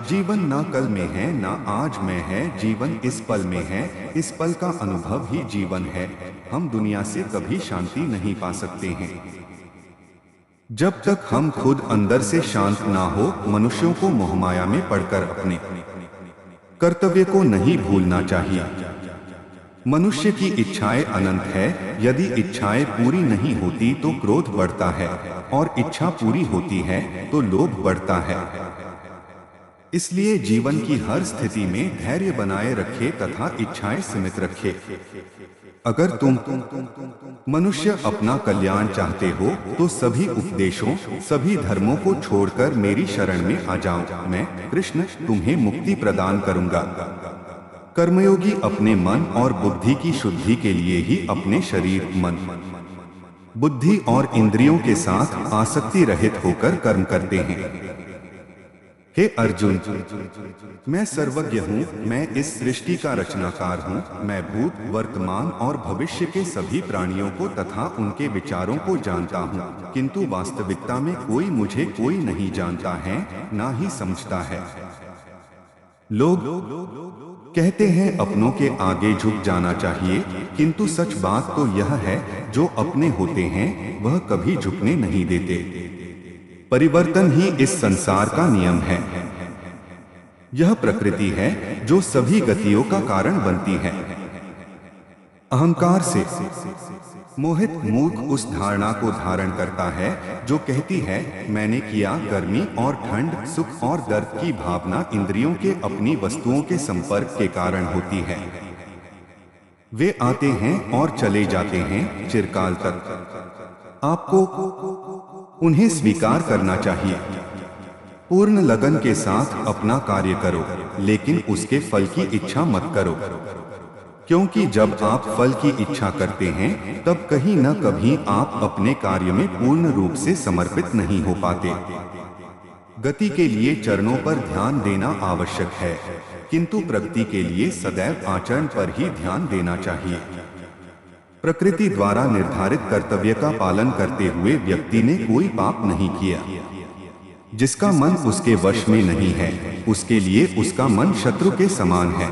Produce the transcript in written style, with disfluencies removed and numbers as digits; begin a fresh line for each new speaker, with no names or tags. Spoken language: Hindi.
जीवन ना कल में है ना आज में है, जीवन इस पल में है, इस पल का अनुभव ही जीवन है। हम दुनिया से कभी शांति नहीं पा सकते हैं जब तक हम खुद अंदर से शांत ना हो। मनुष्यों को मोहमाया में पड़कर अपने कर्तव्य को नहीं भूलना चाहिए। मनुष्य की इच्छाएं अनंत है। यदि इच्छाएं पूरी नहीं होती तो क्रोध बढ़ता है, और इच्छा पूरी होती है तो लोभ बढ़ता है। इसलिए जीवन की हर स्थिति में धैर्य बनाए रखे तथा इच्छाएं सीमित रखे। अगर तुम मनुष्य अपना कल्याण चाहते हो तो सभी उपदेशों, सभी धर्मों को छोड़कर मेरी शरण में आ जाओ। मैं कृष्ण तुम्हें मुक्ति प्रदान करूंगा। कर्मयोगी अपने मन और बुद्धि की शुद्धि के लिए ही अपने शरीर, मन, बुद्धि और इंद्रियों के साथ आसक्ति रहित होकर कर्म करते हैं। हे अर्जुन, मैं सर्वज्ञ हूँ, मैं इस सृष्टि का रचनाकार हूँ। मैं भूत, वर्तमान और भविष्य के सभी प्राणियों को तथा उनके विचारों को जानता हूँ, किंतु वास्तविकता में कोई नहीं जानता है, ना ही समझता है। लोग कहते हैं अपनों के आगे झुक जाना चाहिए, किंतु सच बात तो यह है, जो अपने होते हैं वह कभी झुकने नहीं देते। परिवर्तन ही इस संसार का नियम है। यह प्रकृति है जो सभी गतियों का कारण बनती है। अहंकार से मोहित मूर्ख उस धारणा को धारण करता है जो कहती है मैंने किया। गर्मी और ठंड, सुख और दर्द की भावना इंद्रियों के अपनी वस्तुओं के संपर्क के कारण होती है। वे आते हैं और चले जाते हैं चिरकाल तक। आपको उन्हें स्वीकार करना चाहिए। पूर्ण लगन के साथ अपना कार्य करो, लेकिन उसके फल की इच्छा मत करो, क्योंकि जब आप फल की इच्छा करते हैं तब कहीं न कभी आप अपने कार्य में पूर्ण रूप से समर्पित नहीं हो पाते। गति के लिए चरणों पर ध्यान देना आवश्यक है, किंतु प्रगति के लिए सदैव आचरण पर ही ध्यान देना चाहिए। प्रकृति द्वारा निर्धारित कर्तव्य का पालन करते हुए व्यक्ति ने कोई पाप नहीं किया। जिसका मन उसके वश में नहीं है, उसके लिए उसका मन शत्रु के समान है।